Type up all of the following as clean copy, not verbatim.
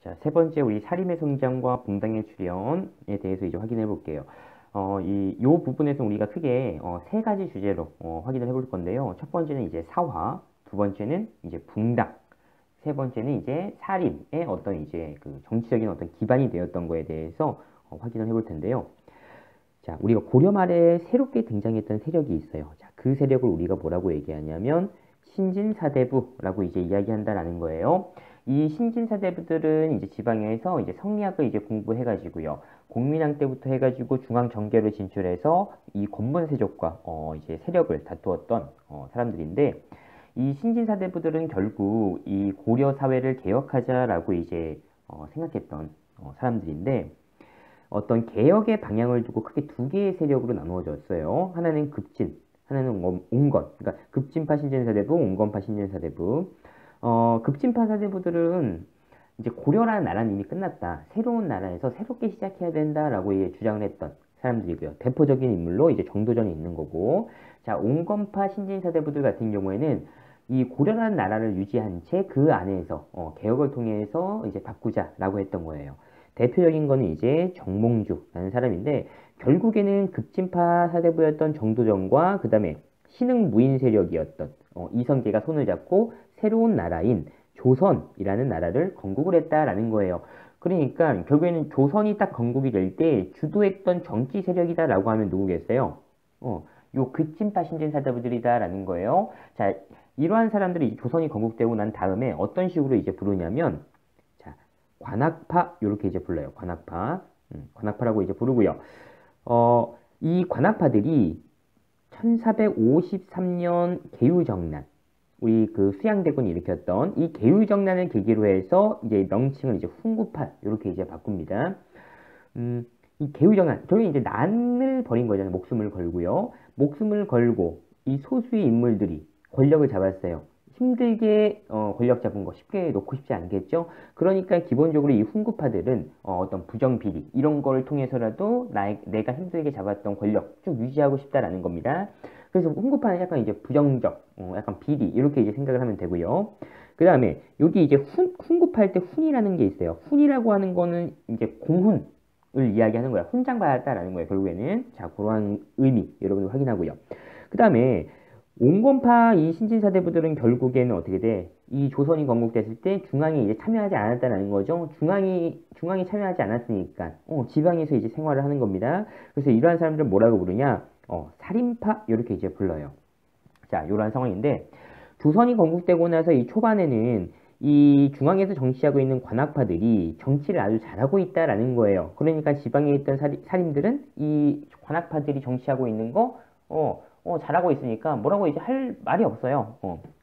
자, 세 번째 우리 사림의 성장과 공당의 출현에 대해서 이제 확인해 볼게요. 요 부분에서 우리가 크게 세 가지 주제로 확인을 해볼 건데요. 첫 번째는 이제 사화, 두 번째는 이제 붕당, 세 번째는 이제 사림의 어떤 이제 그 정치적인 어떤 기반이 되었던 거에 대해서 확인을 해볼 텐데요. 자, 우리가 고려 말에 새롭게 등장했던 세력이 있어요. 자, 그 세력을 우리가 뭐라고 얘기하냐면 신진사대부라고 이제 이야기한다라는 거예요. 이 신진사대부들은 이제 지방에서 이제 성리학을 이제 공부해가지고요. 공민왕 때부터 해가지고 중앙 정계로 진출해서 이 권문세족과 이제 세력을 다투었던 사람들인데, 이 신진사대부들은 결국 이 고려 사회를 개혁하자라고 이제 생각했던 사람들인데, 어떤 개혁의 방향을 두고 크게 두 개의 세력으로 나누어졌어요. 하나는 급진, 하나는 온건. 그러니까 급진파 신진사대부, 온건파 신진사대부. 급진파 사대부들은 이제 고려라는 나라는 이미 끝났다. 새로운 나라에서 새롭게 시작해야 된다라고 주장을 했던 사람들이고요. 대표적인 인물로 이제 정도전이 있는 거고. 자, 온건파 신진사대부들 같은 경우에는 이 고려라는 나라를 유지한 채 그 안에서 개혁을 통해서 이제 바꾸자라고 했던 거예요. 대표적인 거는 이제 정몽주라는 사람인데, 결국에는 급진파 사대부였던 정도전과 그 다음에 신흥 무인 세력이었던 이성계가 손을 잡고 새로운 나라인 조선이라는 나라를 건국을 했다라는 거예요. 그러니까 결국에는 조선이 딱 건국이 될 때 주도했던 정치 세력이다라고 하면 누구겠어요? 요 급진파 신진사대부들이다라는 거예요. 자, 이러한 사람들이 조선이 건국되고 난 다음에 어떤 식으로 이제 부르냐면, 관악파 이렇게 이제 불러요. 관악파, 관악파라고 이제 부르고요. 이 관악파들이 1453년 개유정난, 우리 그 수양대군이 일으켰던 이 개유정난을 계기로 해서 이제 명칭을 이제 훈구파 이렇게 이제 바꿉니다. 이 개유정난, 결국 이제 난을 벌인 거잖아요. 목숨을 걸고요. 목숨을 걸고 이 소수의 인물들이 권력을 잡았어요. 힘들게 권력 잡은 거 쉽게 놓고 싶지 않겠죠? 그러니까 기본적으로 이 훈구파들은 어떤 부정비리 이런 걸 통해서라도 내가 힘들게 잡았던 권력 쭉 유지하고 싶다라는 겁니다. 그래서 훈구파는 약간 이제 부정적, 약간 비리 이렇게 이제 생각을 하면 되고요. 그 다음에 여기 이제 훈구파일 때 훈이라는 게 있어요. 훈이라고 하는 거는 이제 공훈을 이야기하는 거야. 훈장받았다라는 거예요. 결국에는. 자, 그러한 의미 여러분들 확인하고요. 그 다음에 온건파 이 신진사대부들은 결국에는 어떻게 돼? 이 조선이 건국됐을 때 중앙이 이제 참여하지 않았다는 거죠. 중앙이 참여하지 않았으니까 지방에서 이제 생활을 하는 겁니다. 그래서 이러한 사람들을 뭐라고 부르냐? 살인파 이렇게 이제 불러요. 자, 이러한 상황인데, 조선이 건국되고 나서 이 초반에는 이 중앙에서 정치하고 있는 관악파들이 정치를 아주 잘하고 있다라는 거예요. 그러니까 지방에 있던 살인들은 이 관악파들이 정치하고 있는 거 잘하고 있으니까 뭐라고 이제 할 말이 없어요.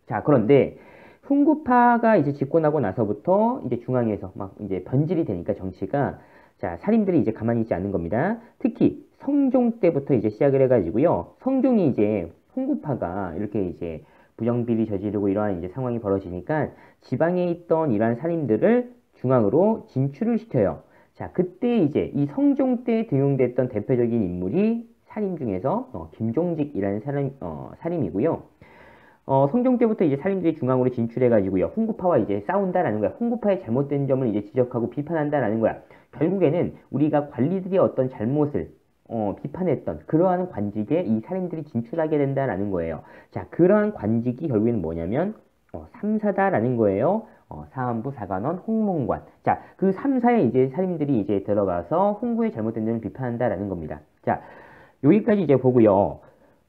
자, 그런데 훈구파가 이제 집권하고 나서부터 이제 중앙에서 막 이제 변질이 되니까 정치가, 자, 살인들이 이제 가만히 있지 않는 겁니다. 특히 성종 때부터 이제 시작을 해가지고요. 성종이 이제 훈구파가 이렇게 이제 부정비리 저지르고 이러한 이제 상황이 벌어지니까 지방에 있던 이러한 살인들을 중앙으로 진출을 시켜요. 자, 그때 이제 이 성종 때 등용됐던 대표적인 인물이 살인 중에서 김종직이라는 살인이고요. 성종 때부터 이제 살인들이 중앙으로 진출해가지고요. 훈구파와 이제 싸운다라는 거야. 훈구파의 잘못된 점을 이제 지적하고 비판한다라는 거야. 결국에는 우리가 관리들의 어떤 잘못을 비판했던 그러한 관직에 이 살인들이 진출하게 된다라는 거예요. 자, 그러한 관직이 결국에는 뭐냐면 삼사다라는 거예요. 사안부, 사관원, 홍문관. 자, 그 3사에 이제 살인들이 이제 들어가서 홍구의 잘못된 점을 비판한다라는 겁니다. 자, 여기까지 이제 보고요.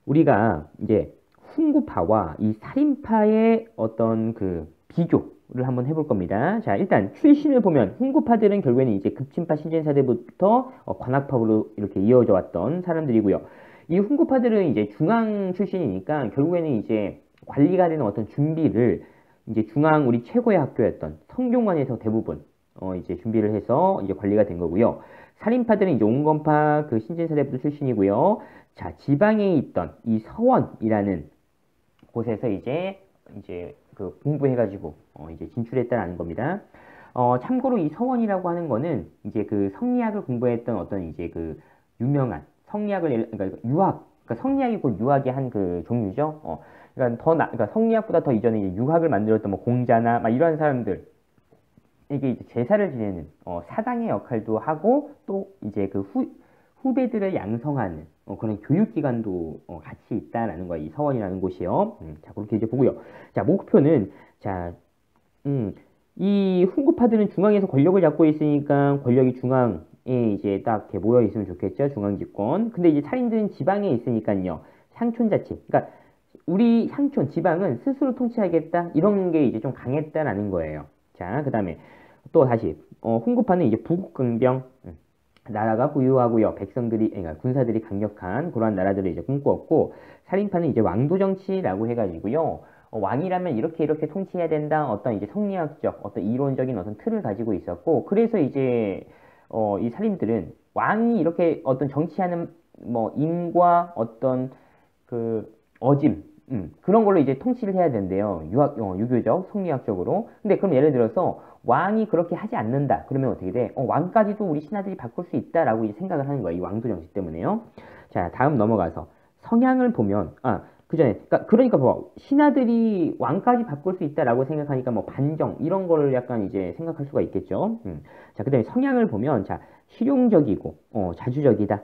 우리가 이제 훈구파와 이 살인파의 어떤 그 비교를 한번 해볼 겁니다. 자, 일단 출신을 보면 훈구파들은 결국에는 이제 급진파 신진사대부터 관악파로 이렇게 이어져 왔던 사람들이고요. 이 훈구파들은 이제 중앙 출신이니까 결국에는 이제 관리가 되는 어떤 준비를 이제 중앙 우리 최고의 학교였던 성균관에서 대부분 이제 준비를 해서 이제 관리가 된 거고요. 살인파들은 이제 온건파 그 신진사대부도 출신이고요. 자, 지방에 있던 이 서원이라는 곳에서 이제 그 공부해가지고 이제 진출했다는 겁니다. 참고로 이 서원이라고 하는 거는 이제 그 성리학을 공부했던 어떤 이제 그 유명한 성리학을 그러니까 유학, 그러니까 성리학이 곧 유학의 한 그 종류죠. 그러니까 그러니까 성리학보다 더 이전에 이제 유학을 만들었던 뭐 공자나 막 이러한 사람들의 이게 이제 제사를 지내는 사당의 역할도 하고 또 이제 그 후배들을 양성하는 그런 교육기관도 같이 있다라는 거야. 이 서원이라는 곳이요. 자, 그렇게 이제 보고요. 자, 목표는 자, 이 훈구파들은 중앙에서 권력을 잡고 있으니까 권력이 중앙에 이제 딱 이렇게 모여 있으면 좋겠죠. 중앙 집권. 근데 이제 살인들은 지방에 있으니까요. 향촌 자치. 그러니까 우리 향촌 지방은 스스로 통치하겠다. 이런 게 이제 좀 강했다라는 거예요. 자, 그다음에 또 다시 훈구파는 이제 부국강병 나라가 부유하고요. 백성들이, 그러니까 군사들이 강력한 그러한 나라들을 이제 꿈꾸었고, 살인파는 이제 왕도 정치라고 해가지고요. 왕이라면 이렇게 이렇게 통치해야 된다. 어떤 이제 성리학적, 어떤 이론적인 어떤 틀을 가지고 있었고, 그래서 이제 이 살인들은 왕이 이렇게 어떤 정치하는 뭐 인과 어떤 그 어짐, 그런 걸로 이제 통치를 해야 된대요. 유교적, 성리학적으로. 근데 그럼 예를 들어서 왕이 그렇게 하지 않는다. 그러면 어떻게 돼? 왕까지도 우리 신하들이 바꿀 수 있다라고 이제 생각을 하는 거야. 이 왕도 정치 때문에요. 자, 다음 넘어가서 성향을 보면, 그 전에, 그러니까 뭐, 신하들이 왕까지 바꿀 수 있다라고 생각하니까 뭐 반정, 이런 거를 약간 이제 생각할 수가 있겠죠. 자, 그 다음에 성향을 보면, 자, 실용적이고, 자주적이다.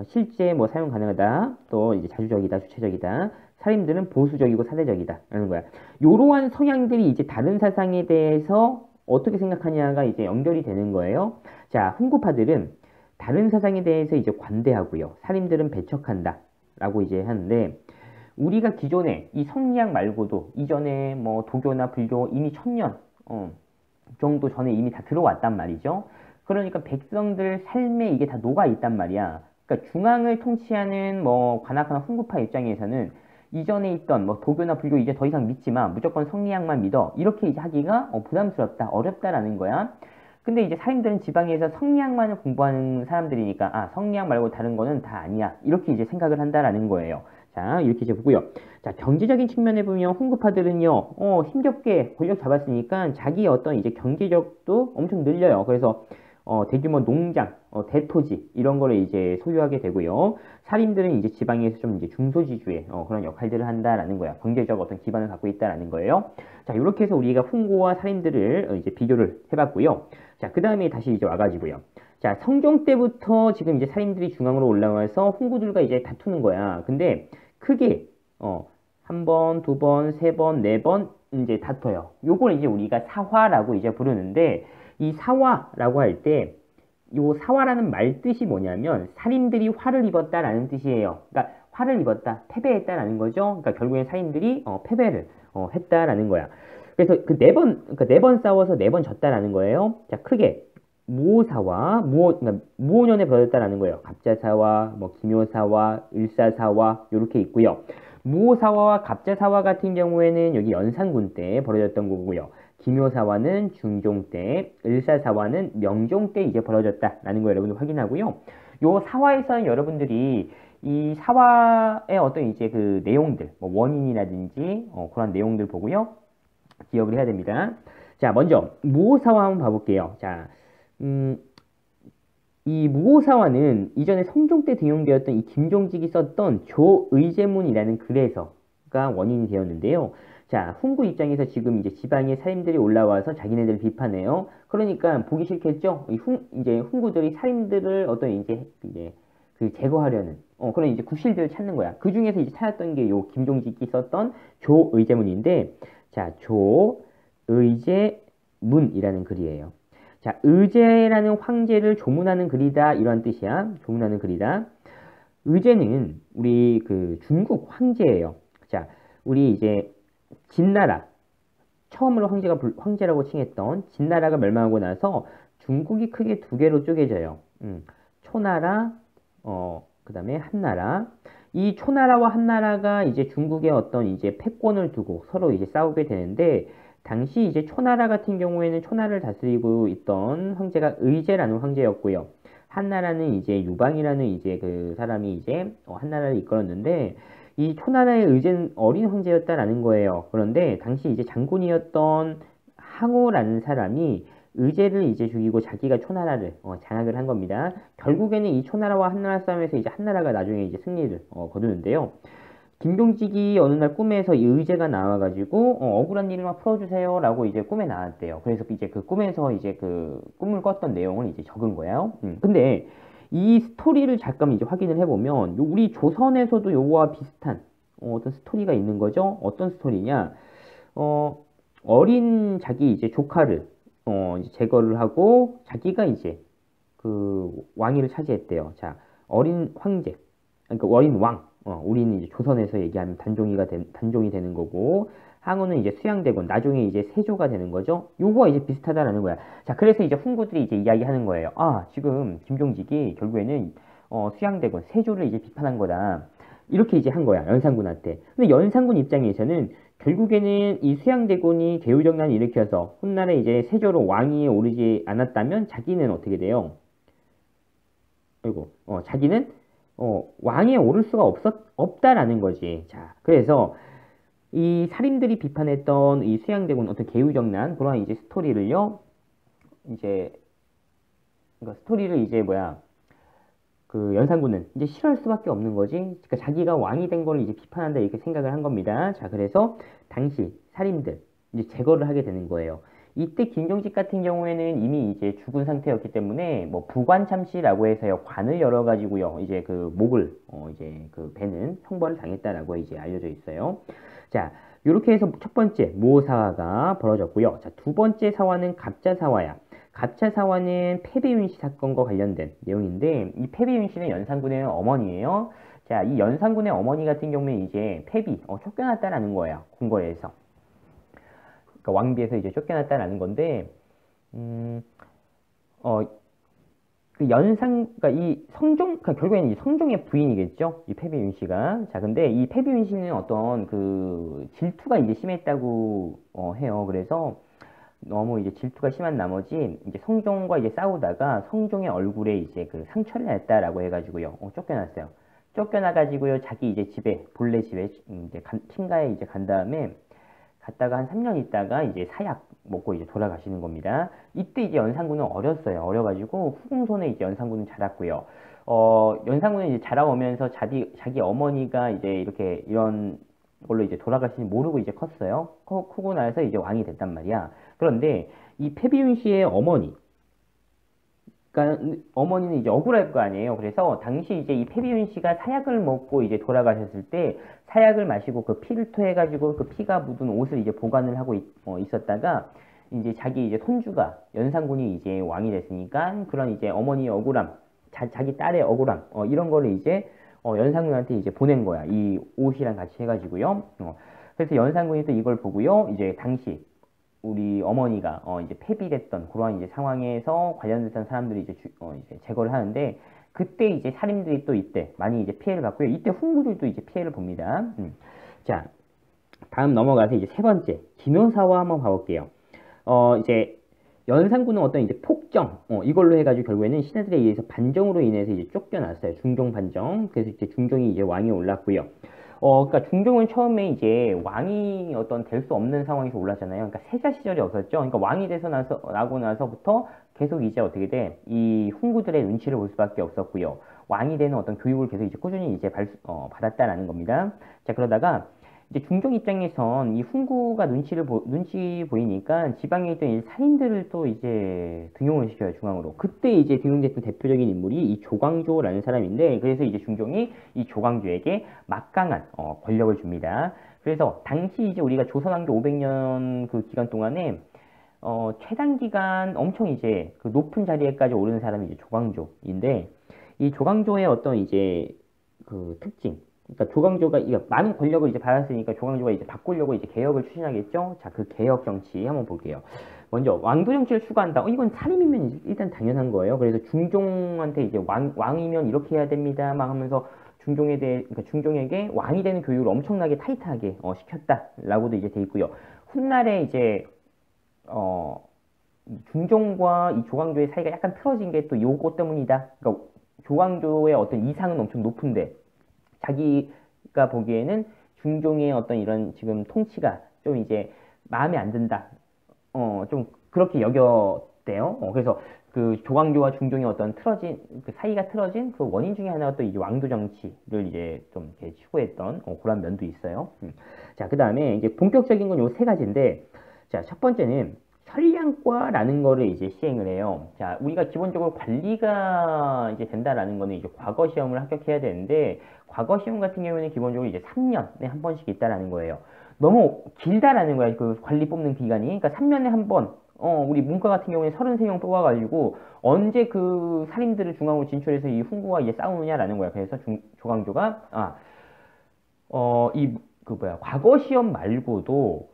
실제 뭐 사용 가능하다. 또 이제 자주적이다, 주체적이다. 살인들은 보수적이고 사대적이다. 라는 거야. 요러한 성향들이 이제 다른 사상에 대해서 어떻게 생각하냐가 이제 연결이 되는 거예요. 자, 훈구파들은 다른 사상에 대해서 이제 관대하고요. 살인들은 배척한다. 라고 이제 하는데, 우리가 기존에 이 성리학 말고도 이전에 뭐 도교나 불교 이미 1000년 정도 전에 이미 다 들어왔단 말이죠. 그러니까 백성들 삶에 이게 다 녹아 있단 말이야. 그러니까 중앙을 통치하는 뭐 관악하나 훈구파 입장에서는 이전에 있던 뭐 도교나 불교 이제 더 이상 믿지 마. 무조건 성리학만 믿어. 이렇게 이제 하기가 부담스럽다. 어렵다라는 거야. 근데 이제 사람들은 지방에서 성리학만을 공부하는 사람들이니까 성리학 말고 다른 거는 다 아니야. 이렇게 이제 생각을 한다라는 거예요. 자, 이렇게 이제 보고요. 자, 경제적인 측면에 보면 훈구파들은요, 힘겹게 권력 잡았으니까 자기 어떤 이제 경제력도 엄청 늘려요. 그래서 대규모 농장, 대토지 이런 거를 이제 소유하게 되고요. 살인들은 이제 지방에서 좀 이제 중소지주의 그런 역할들을 한다라는 거야. 경제적 어떤 기반을 갖고 있다라는 거예요. 자, 이렇게 해서 우리가 훈구와 살인들을 이제 비교를 해봤고요. 자, 그 다음에 다시 이제 와가지고요. 자, 성종 때부터 지금 이제 살인들이 중앙으로 올라와서 훈구들과 이제 다투는 거야. 근데 크게 한 번, 두 번, 세 번, 네 번 이제 다퉈요. 요걸 이제 우리가 사화라고 이제 부르는데 이 사화라고 할 때 요 사화라는 말 뜻이 뭐냐면 살인들이 화를 입었다라는 뜻이에요. 그러니까 화를 입었다, 패배했다라는 거죠. 그러니까 결국엔 살인들이 패배를 했다라는 거야. 그래서 그 그러니까 네 번 싸워서 네 번 졌다라는 거예요. 자, 크게 무오사와 그러니까 무오년에 벌어졌다라는 거예요. 갑자사와, 뭐 기묘사와, 을사사와 이렇게 있고요. 무오사화와 갑자사화 같은 경우에는 여기 연산군 때 벌어졌던 거고요. 기묘사화는 중종 때, 을사사화는 명종 때 이제 벌어졌다라는 거 여러분들 확인하고요. 요 사화에서는 여러분들이 이 사화의 어떤 이제 그 내용들, 뭐 원인이라든지 그런 내용들 보고요. 기억을 해야 됩니다. 자, 먼저 무오사화 한번 봐볼게요. 자, 이 무오사화는 이전에 성종 때 등용되었던 이 김종직이 썼던 조의제문이라는 글에서가 원인이 되었는데요. 자, 훈구 입장에서 지금 이제 지방에 살인들이 올라와서 자기네들 비판해요. 그러니까 보기 싫겠죠? 이제 훈구들이 살인들을 어떤 이제 그 제거하려는 그런 이제 구실들을 찾는 거야. 그 중에서 이제 찾았던 게 요 김종직이 썼던 조의제문인데, 자, 조의제문이라는 글이에요. 자, 의제라는 황제를 조문하는 글이다. 이런 뜻이야. 조문하는 글이다. 의제는 우리 그 중국 황제예요. 자, 우리 이제 진나라 처음으로 황제라고 칭했던 진나라가 멸망하고 나서 중국이 크게 두 개로 쪼개져요. 초나라, 그 다음에 한나라. 이 초나라와 한나라가 이제 중국의 어떤 이제 패권을 두고 서로 이제 싸우게 되는데, 당시 이제 초나라 같은 경우에는 초나라를 다스리고 있던 황제가 의제라는 황제였고요. 한나라는 이제 유방이라는 이제 그 사람이 이제 한나라를 이끌었는데, 이 초나라의 의제는 어린 황제였다라는 거예요. 그런데 당시 이제 장군이었던 항우라는 사람이 의제를 이제 죽이고 자기가 초나라를 장악을 한 겁니다. 결국에는 이 초나라와 한나라 싸움에서 이제 한나라가 나중에 이제 승리를 거두는데요. 김병직이 어느 날 꿈에서 이 의제가 나와가지고 억울한 일을 막 풀어주세요라고 이제 꿈에 나왔대요. 그래서 이제 그 꿈에서 이제 그 꿈을 꿨던 내용을 이제 적은 거예요. 근데 이 스토리를 잠깐 이제 확인을 해보면 우리 조선에서도 요거와 비슷한 어떤 스토리가 있는 거죠. 어떤 스토리냐? 어, 어린 자기 이제 조카를 이제 제거를 하고 자기가 이제 그 왕위를 차지했대요. 자, 어린 황제, 그러니까 어린 왕. 우리는 이제 조선에서 얘기하면 단종이 되는 거고, 항우는 이제 수양대군, 나중에 이제 세조가 되는 거죠. 요거가 이제 비슷하다라는 거야. 자, 그래서 이제 훈구들이 이제 이야기하는 거예요. 아, 지금 김종직이 결국에는 수양대군, 세조를 이제 비판한 거다. 이렇게 이제 한 거야, 연산군한테. 근데 연산군 입장에서는 결국에는 이 수양대군이 개우정난을 일으켜서 훗날에 이제 세조로 왕위에 오르지 않았다면 자기는 어떻게 돼요? 그리고 자기는 왕위에 오를 수가 없다라는 거지. 자, 그래서 이 살인들이 비판했던 이 수양대군 어떤 개우정난 그런 이제 스토리를요. 이제 그러니까 스토리를 이제 뭐야 그 연산군은 이제 싫어할 수밖에 없는 거지. 그러니까 자기가 왕이 된 걸 이제 비판한다 이렇게 생각을 한 겁니다. 자, 그래서 당시 살인들 이제 제거를 하게 되는 거예요. 이때 김종직 같은 경우에는 이미 이제 죽은 상태였기 때문에 뭐 부관참시라고 해서요 관을 열어가지고요 이제 그 목을 이제 그 베는 형벌을 당했다라고 이제 알려져 있어요. 자, 이렇게 해서 첫 번째 모사화가 벌어졌고요. 자, 두 번째 사화는 갑자사화야. 갑자사화는 패배윤씨 사건과 관련된 내용인데 이 패배윤씨는 연산군의 어머니예요. 자, 이 연산군의 어머니 같은 경우는 이제 패비 쫓겨났다라는 거예요. 궁궐에서. 그러니까 왕비에서 이제 쫓겨났다라는 건데 그 그러니까 이 성종, 그러니까 결국에는 이 성종의 부인이겠죠. 이 패비윤 씨가. 자, 근데 이 패비윤 씨는 어떤 그 질투가 이제 심했다고 해요. 그래서 너무 이제 질투가 심한 나머지 이제 성종과 이제 싸우다가 성종의 얼굴에 이제 그 상처를 냈다라고 해가지고요. 쫓겨났어요. 쫓겨나가지고요. 자기 이제 집에 본래 집에 이제 친가에 이제 간 다음에 갔다가 한 3년 있다가 이제 사약 먹고 이제 돌아가시는 겁니다. 이때 이제 연산군은 어렸어요. 어려가지고 후궁손에 이제 연산군은 자랐고요. 연산군은 이제 자라오면서 자기 어머니가 이제 이렇게 이런 걸로 이제 돌아가시지 모르고 이제 컸어요. 크고 나서 이제 왕이 됐단 말이야. 그런데 이 패비윤 씨의 어머니, 그러니까 어머니는 이제 억울할 거 아니에요. 그래서 당시 이제 이 패비윤 씨가 사약을 먹고 이제 돌아가셨을 때 사약을 마시고 그 피를 토해가지고 그 피가 묻은 옷을 이제 보관을 하고 있었다가 이제 자기 이제 손주가 연산군이 이제 왕이 됐으니까 그런 이제 어머니의 억울함, 자기 딸의 억울함 이런 거를 이제 연산군한테 이제 보낸 거야. 이 옷이랑 같이 해가지고요. 그래서 연산군이 또 이걸 보고요. 이제 당시 우리 어머니가 이제 폐비됐던 그러한 이제 상황에서 관련됐던 사람들이 이제 제거를 하는데 그때 이제 살인들이 또 이때 많이 이제 피해를 받고요. 이때 훈구들도 이제 피해를 봅니다. 자, 다음 넘어가서 이제 세 번째 김효사화 한번 봐볼게요. 이제 연산군은 어떤 이제 폭정 이걸로 해가지고 결국에는 신하들에 의해서 반정으로 인해서 이제 쫓겨났어요. 중종 반정. 그래서 이제 중종이 이제 왕이 올랐고요. 그러니까 중종은 처음에 이제 왕이 어떤 될 수 없는 상황에서 올랐잖아요. 그러니까 세자 시절이 없었죠. 그러니까 왕이 나고 나서부터 계속 이제 어떻게 돼? 이 훈구들의 눈치를 볼 수밖에 없었고요. 왕이 되는 어떤 교육을 계속 이제 꾸준히 이제 받았다라는 겁니다. 자, 그러다가 이제 중종 입장에선 이 훈구가 눈치 보이니까 지방에 있던 이 살인들을 또 이제 등용을 시켜요, 중앙으로. 그때 이제 등용됐던 대표적인 인물이 이 조광조라는 사람인데, 그래서 이제 중종이 이 조광조에게 막강한 권력을 줍니다. 그래서 당시 이제 우리가 조선왕조 500년 그 기간 동안에 최단 기간 엄청 이제 그 높은 자리에까지 오르는 사람이 이제 조광조인데, 이 조광조의 어떤 이제 그 특징, 그러니까 조광조가 많은 권력을 이제 받았으니까 조광조가 이제 바꾸려고 이제 개혁을 추진하겠죠. 자, 그 개혁 정치 한번 볼게요. 먼저 왕도 정치를 추구한다. 이건 살인이면 일단 당연한 거예요. 그래서 중종한테 이제 왕이면 이렇게 해야 됩니다. 막 하면서 그러니까 중종에게 왕이 되는 교육을 엄청나게 타이트하게 시켰다라고도 이제 돼 있고요. 훗날에 이제 중종과 이 조광조의 사이가 약간 틀어진 게 또 요거 때문이다. 그러니까 조광조의 어떤 이상은 엄청 높은데 자기가 보기에는 중종의 어떤 이런 지금 통치가 좀 이제 마음에 안 든다. 좀 그렇게 여겼대요. 그래서 그 조광조와 중종의 어떤 틀어진 그 사이가 틀어진 그 원인 중에 하나가 또 이제 왕조 정치를 이제 좀 이렇게 추구했던 그런 면도 있어요. 자, 그 다음에 이제 본격적인 건 요 세 가지인데, 자, 첫 번째는 현량과라는 거를 이제 시행을 해요. 자, 우리가 기본적으로 관리가 이제 된다라는 거는 이제 과거 시험을 합격해야 되는데, 과거 시험 같은 경우에는 기본적으로 이제 3년에 한 번씩 있다라는 거예요. 너무 길다라는 거야, 그 관리 뽑는 기간이. 그러니까 3년에 한 번, 우리 문과 같은 경우에 33명 뽑아가지고, 언제 그 살인들을 중앙으로 진출해서 이 훈구와 이제 싸우느냐라는 거야. 그래서 조광조가, 과거 시험 말고도,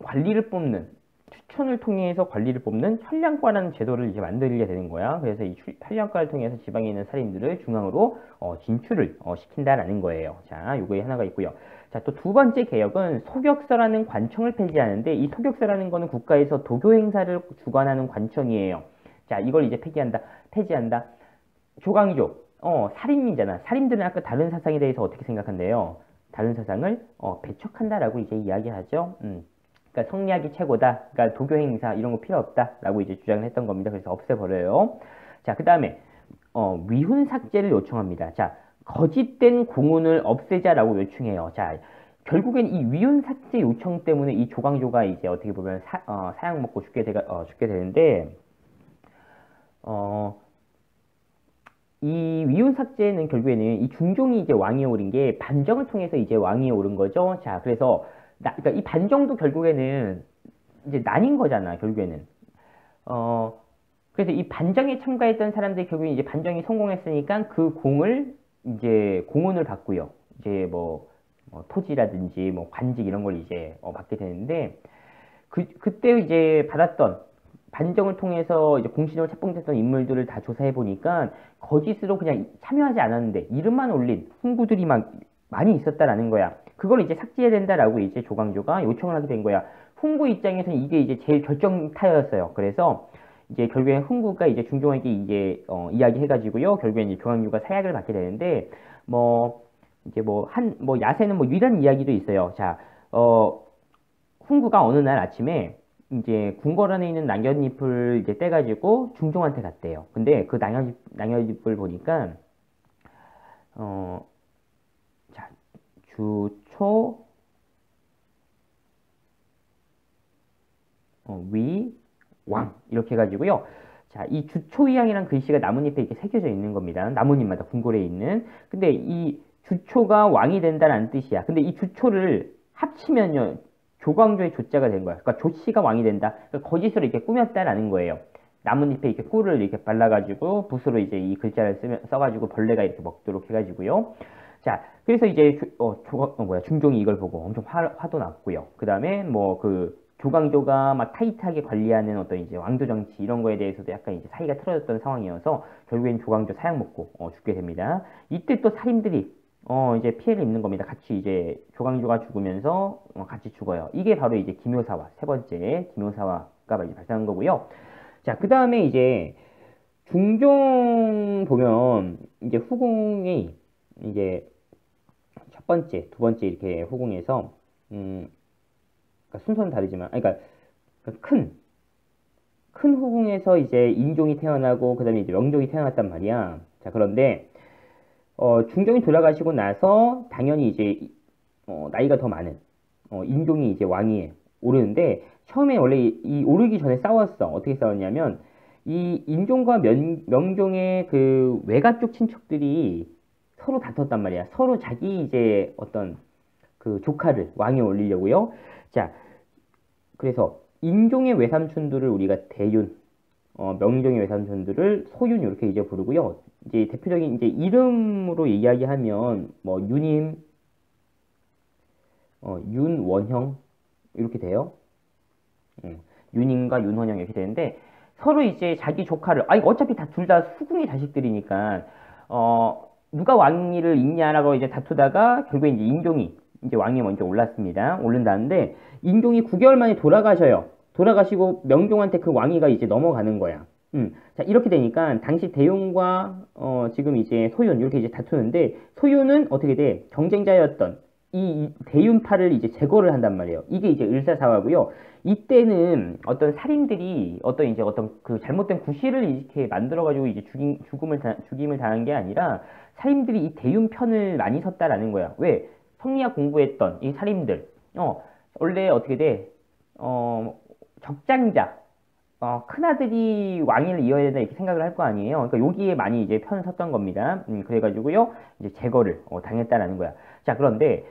관리를 뽑는, 추천을 통해서 관리를 뽑는 현량과라는 제도를 이제 만들게 되는 거야. 그래서 이 현량과를 통해서 지방에 있는 살인들을 중앙으로 진출을 시킨다라는 거예요. 자, 요거에 하나가 있고요. 자, 또 두 번째 개혁은 소격서라는 관청을 폐지하는데, 이 소격서라는 거는 국가에서 도교 행사를 주관하는 관청이에요. 자, 이걸 이제 폐지한다. 조광조, 살인민잖아. 살인들은 아까 다른 사상에 대해서 어떻게 생각한대요? 다른 사상을 배척한다라고 이제 이야기하죠. 그러니까 성리학이 최고다. 그러니까 도교 행사 이런 거 필요 없다라고 이제 주장을 했던 겁니다. 그래서 없애버려요. 자, 그 다음에 위훈 삭제를 요청합니다. 자, 거짓된 공훈을 없애자라고 요청해요. 자, 결국엔 이 위훈 삭제 요청 때문에 이 조광조가 이제 어떻게 보면 사약 먹고 죽게 되는데, 이 위훈 삭제는 결국에는 이 중종이 이제 왕위에 오른 게 반정을 통해서 이제 왕위에 오른 거죠. 자, 그래서 그러니까 이 반정도 결국에는 이제 난인 거잖아, 결국에는. 그래서 이 반정에 참가했던 사람들이 결국에 이제 반정이 성공했으니까 그 공을 이제 공훈을 받고요. 이제 뭐 토지라든지 뭐 관직 이런 걸 이제 받게 되는데, 그때 이제 받았던 반정을 통해서 이제 공신으로 책봉됐던 인물들을 다 조사해 보니까 거짓으로 그냥 참여하지 않았는데 이름만 올린 훈구들이 막 많이 있었다라는 거야. 그걸 이제 삭제해야 된다라고 이제 조광조가 요청을 하게 된 거야. 훈구 입장에서는 이게 이제 제일 결정타였어요. 그래서 이제 결국엔 훈구가 이제 중종에게 이제 이야기해가지고요. 결국엔 이제 조광조가 사약을 받게 되는데, 이제 야세는 이런 이야기도 있어요. 자, 훈구가 어느 날 아침에 이제 궁궐 안에 있는 낙엽잎을 이제 떼가지고 중종한테 갔대요. 근데 그 낙엽잎을 보니까, 자, 주초, 위, 왕 이렇게 해가지고요. 자, 이 주초위왕이란 글씨가 나뭇잎에 이렇게 새겨져 있는 겁니다. 나뭇잎마다 궁궐에 있는. 근데 이 주초가 왕이 된다는 뜻이야. 근데 이 주초를 합치면요, 조광조의 조자가 된 거야. 그러니까 조씨가 왕이 된다. 그러니까 거짓으로 이렇게 꾸몄다라는 거예요. 나뭇잎에 이렇게 꿀을 이렇게 발라가지고 붓으로 이제 이 글자를 써가지고 벌레가 이렇게 먹도록 해가지고요. 자, 그래서 이제 중종이 이걸 보고 엄청 화도 났고요. 그 다음에 조광조가 막 타이트하게 관리하는 어떤 이제 왕조 정치 이런 거에 대해서도 약간 이제 사이가 틀어졌던 상황이어서 결국엔 조광조 사약 먹고 죽게 됩니다. 이때 또 살인들이 이제 피해를 입는 겁니다. 같이 이제 조광조가 죽으면서 같이 죽어요. 이게 바로 이제 김효사화, 세 번째 김효사화가 이제 발생한 거고요. 자, 그 다음에 이제 중종 보면 이제 후궁이 이제 첫 번째, 두 번째 이렇게 후궁에서 그러니까 순서는 다르지만, 그러니까 큰 후궁에서 이제 인종이 태어나고 그 다음에 이제 명종이 태어났단 말이야. 자, 그런데 중종이 돌아가시고 나서 당연히 이제 나이가 더 많은 인종이 이제 왕위에 오르는데, 처음에 원래 이 오르기 전에 싸웠어. 어떻게 싸웠냐면 이 인종과 명종의 그 외가 쪽 친척들이 서로 다퉜단 말이야. 서로 자기 이제 어떤 그 조카를 왕위에 올리려고요. 자, 그래서 인종의 외삼촌들을 우리가 대윤, 명종의 외삼촌들을 소윤 이렇게 이제 부르고요. 이제 대표적인 이제 이름으로 이야기하면 유님, 윤원형 이렇게 돼요. 윤임과 윤원형 이렇게 되는데, 서로 이제 자기 조카를, 어차피 둘 다 후궁의 자식들이니까 누가 왕위를 잇냐라고 이제 다투다가 결국에 이제 인종이 이제 왕위에 먼저 올랐습니다. 오른다는데 인종이 9개월 만에 돌아가셔요. 돌아가시고 명종한테 그 왕위가 이제 넘어가는 거야. 자, 이렇게 되니까 당시 대용과 지금 이제 소윤 이렇게 이제 다투는데, 소윤은 어떻게 돼? 경쟁자였던 이 대윤파를 이제 제거를 한단 말이에요. 이게 이제 을사사화고요. 이때는 어떤 살인들이 어떤 그 잘못된 구실을 이렇게 만들어가지고 이제 죽임을 당한 게 아니라 살인들이 이 대윤편을 많이 섰다라는 거야. 왜? 성리학 공부했던 이 살인들, 원래 어떻게 돼? 적장자, 큰아들이 왕위를 이어야 된다 이렇게 생각을 할 거 아니에요. 그러니까 여기에 많이 이제 편을 섰던 겁니다. 그래가지고요, 이제 제거를 당했다라는 거야. 자, 그런데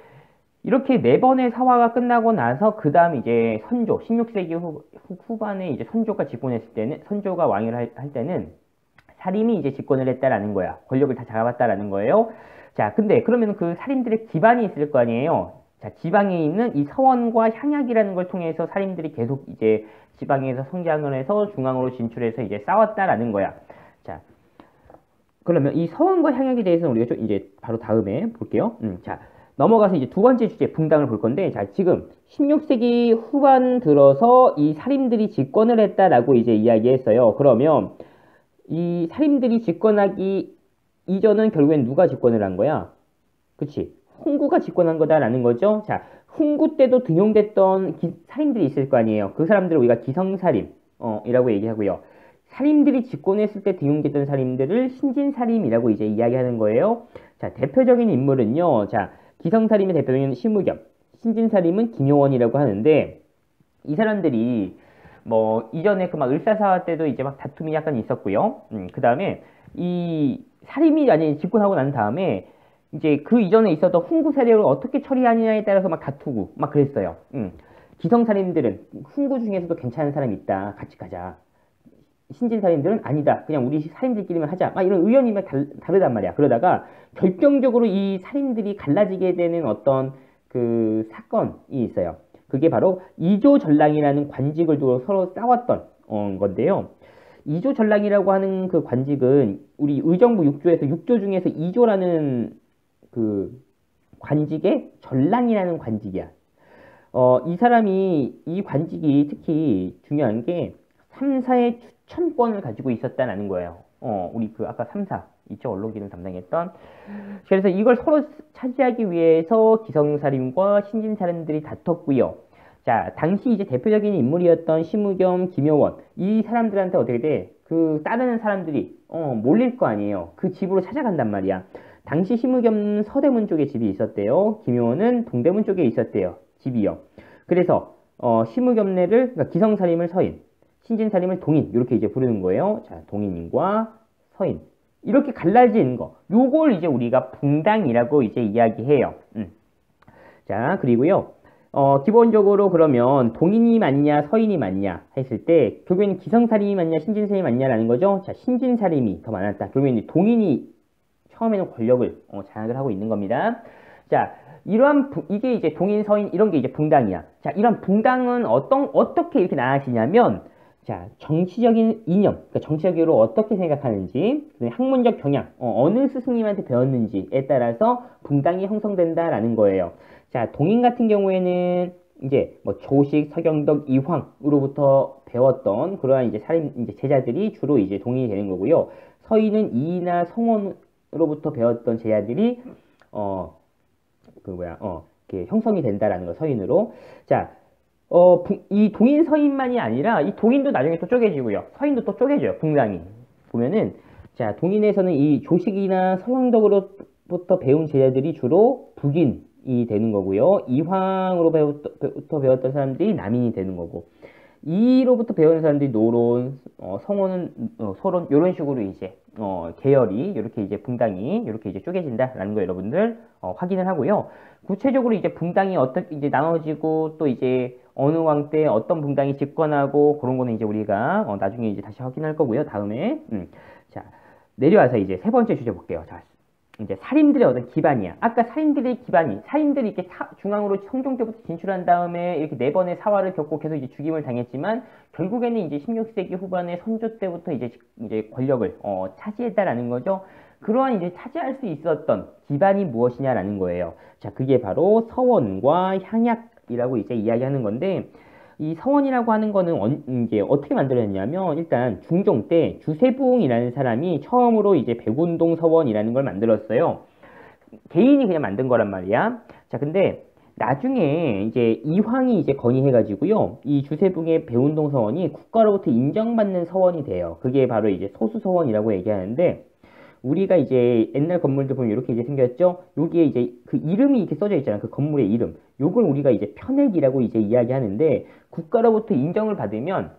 이렇게 네 번의 사화가 끝나고 나서 그 다음 이제 선조, 16세기 후반에 이제 선조가 집권했을 때는, 선조가 왕위를 할 때는 살인이 이제 집권을 했다라는 거야. 권력을 다 잡았다라는 거예요. 자, 근데 그러면 그 살인들의 기반이 있을 거 아니에요. 자, 지방에 있는 이 서원과 향약이라는 걸 통해서 살인들이 계속 이제 지방에서 성장을 해서 중앙으로 진출해서 이제 싸웠다라는 거야. 자, 그러면 이 서원과 향약에 대해서는 우리가 좀 이제 바로 다음에 볼게요. 자, 넘어가서 이제 두 번째 주제 분당을 볼 건데, 자, 지금 16세기 후반 들어서 이 살인들이 집권을 했다라고 이제 이야기했어요. 그러면 이 살인들이 집권하기 이전은 결국엔 누가 집권을 한 거야? 그치? 훈구가 집권한 거다라는 거죠. 자, 훈구 때도 등용됐던 살인들이 있을 거 아니에요. 그 사람들을 우리가 기성살인, 이라고 얘기하고요. 살인들이 집권했을 때 등용됐던 살인들을 신진살인이라고 이제 이야기하는 거예요. 자, 대표적인 인물은요. 자, 기성살인의 대표적인 심우겸, 신진살인은 김효원이라고 하는데, 이 사람들이 뭐 이전에 그 막 을사사화 때도 이제 막 다툼이 약간 있었고요. 그 다음에 이 살인이 아니 집권하고 난 다음에 이제 그 이전에 있었던 훈구 세력을 어떻게 처리하느냐에 따라서 막 다투고 막 그랬어요. 기성살인들은 훈구 중에서도 괜찮은 사람이 있다. 같이 가자. 신진살인들은 아니다. 그냥 우리 살인들끼리만 하자. 막 이런 의견이 막 다르단 말이야. 그러다가 결정적으로 이 살인들이 갈라지게 되는 어떤 그 사건이 있어요. 그게 바로 이조전랑이라는 관직을 두고 서로 싸웠던 건데요. 이조전랑이라고 하는 그 관직은 우리 의정부 6조에서 6조 중에서 2조라는 그 관직의 전랑이라는 관직이야. 이 사람이 이 관직이 특히 중요한 게 3사의 추천권을 가지고 있었다는 거예요. 우리 그 아까 3사 있죠? 언론기능 담당했던. 그래서 이걸 서로 차지하기 위해서 기성살인과 신진살인들이 다퉜고요. 자, 당시 이제 대표적인 인물이었던 심우겸, 김효원 이 사람들한테 어떻게 돼? 그 따르는 사람들이 몰릴 거 아니에요. 그 집으로 찾아간단 말이야. 당시 심우겸 서대문 쪽에 집이 있었대요. 김효원은 동대문 쪽에 있었대요. 집이요. 그래서 심우겸네를 그러니까 기성살인을 서인, 신진살인을 동인 이렇게 이제 부르는 거예요. 자, 동인과 서인 이렇게 갈라진 거, 요걸 이제 우리가 붕당이라고 이제 이야기해요. 자, 그리고요. 기본적으로 그러면 동인이 맞냐, 서인이 맞냐 했을 때 결국에는 기성살인이 맞냐, 신진살인이 맞냐라는 거죠. 자, 신진살인이 더 많았다. 결국에는 동인이 처음에는 권력을 장악을 하고 있는 겁니다. 자, 이게 이제 동인, 서인 이런 게 이제 붕당이야. 자, 이런 붕당은 어떻게 이렇게 나아지냐면, 자, 정치적인 이념, 그러니까 정치적으로 어떻게 생각하는지, 학문적 경향, 어느 스승님한테 배웠는지에 따라서 붕당이 형성된다라는 거예요. 자, 동인 같은 경우에는 이제 뭐 조식, 서경덕, 이황으로부터 배웠던 그러한 이제 이제 제자들이 주로 이제 동인이 되는 거고요. 서인은 이이나 성원으로부터 배웠던 제자들이 이렇게 형성이 된다라는 거, 서인으로. 자, 이 동인 서인만이 아니라 이 동인도 나중에 또 쪼개지고요. 서인도 또 쪼개져요. 붕당이. 보면은, 자, 동인에서는 이 조식이나 서경덕으로부터 배운 제자들이 주로 북인이 되는 거고요. 이황으로부터 배웠던 사람들이 남인이 되는 거고. 이로부터 배운 사람들이 노론, 성원은, 소론, 이런 식으로 이제, 계열이, 이렇게 이제 붕당이, 이렇게 이제 쪼개진다라는 거 여러분들, 확인을 하고요. 구체적으로 이제 붕당이 어떻게 이제 나눠지고, 또 이제 어느 왕 때 어떤 붕당이 집권하고, 그런 거는 이제 우리가, 나중에 이제 다시 확인할 거고요. 다음에, 자, 내려와서 이제 세 번째 주제 볼게요. 자, 이제 살인들의 어떤 기반이야. 아까 살인들의 기반이, 살인들이 이렇게 중앙으로 성종 때부터 진출한 다음에 이렇게 네 번의 사화를 겪고 계속 이제 죽임을 당했지만, 결국에는 이제 16세기 후반에 선조 때부터 이제 권력을, 차지했다라는 거죠. 그러한 이제 차지할 수 있었던 기반이 무엇이냐라는 거예요. 자, 그게 바로 서원과 향약이라고 이제 이야기하는 건데, 이 서원이라고 하는 거는 이제 어떻게 만들어졌냐면, 일단 중종 때 주세붕이라는 사람이 처음으로 이제 백운동 서원이라는 걸 만들었어요. 개인이 그냥 만든 거란 말이야. 자, 근데 나중에 이제 이황이 이제 건의해가지고요, 이 주세붕의 배운동 서원이 국가로부터 인정받는 서원이 돼요. 그게 바로 이제 소수서원이라고 얘기하는데, 우리가 이제 옛날 건물들 보면 이렇게 이제 생겼죠? 여기에 이제 그 이름이 이렇게 써져 있잖아요. 그 건물의 이름. 요걸 우리가 이제 편액이라고 이제 이야기하는데, 국가로부터 인정을 받으면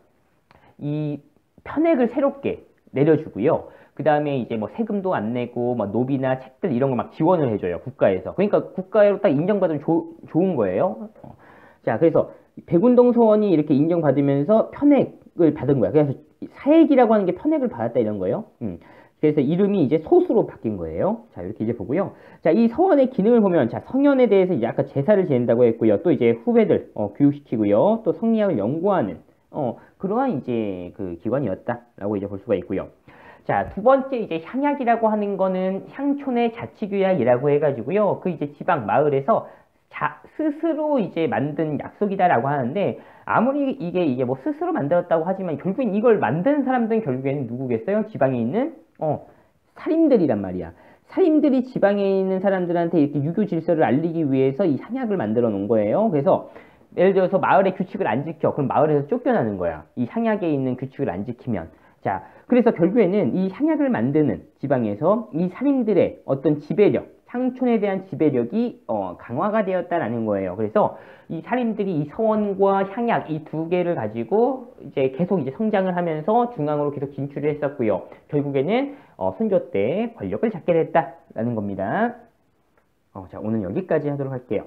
이 편액을 새롭게 내려주고요. 그 다음에 이제 뭐 세금도 안 내고 뭐 노비나 책들 이런 거 막 지원을 해줘요. 국가에서. 그러니까 국가로 딱 인정받으면 좋은 거예요. 자, 그래서 백운동 서원이 이렇게 인정받으면서 편액을 받은 거야. 그래서 사액이라고 하는 게 편액을 받았다 이런 거예요. 그래서 이름이 이제 소수로 바뀐 거예요. 자, 이렇게 이제 보고요. 자, 이 서원의 기능을 보면, 자, 성현에 대해서 이제 아까 제사를 지낸다고 했고요. 또 이제 후배들, 교육시키고요. 또 성리학을 연구하는, 그러한 이제 그 기관이었다라고 이제 볼 수가 있고요. 자, 두 번째 이제 향약이라고 하는 거는 향촌의 자치규약이라고 해가지고요. 그 이제 지방 마을에서 스스로 이제 만든 약속이다라고 하는데, 아무리 이게 뭐 스스로 만들었다고 하지만 결국엔 이걸 만든 사람들은 결국에는 누구겠어요? 지방에 있는 살인들이란 말이야. 살인들이 지방에 있는 사람들한테 이렇게 유교 질서를 알리기 위해서 이 향약을 만들어 놓은 거예요. 그래서 예를 들어서 마을의 규칙을 안 지켜. 그럼 마을에서 쫓겨나는 거야. 이 향약에 있는 규칙을 안 지키면. 자, 그래서 결국에는 이 향약을 만드는 지방에서 이 살인들의 어떤 지배력, 향촌에 대한 지배력이 강화가 되었다라는 거예요. 그래서 이 살인들이 이 서원과 향약 이 두 개를 가지고 이제 계속 이제 성장을 하면서 중앙으로 계속 진출을 했었고요. 결국에는 순조 때 권력을 잡게 됐다라는 겁니다. 자, 오늘 여기까지 하도록 할게요.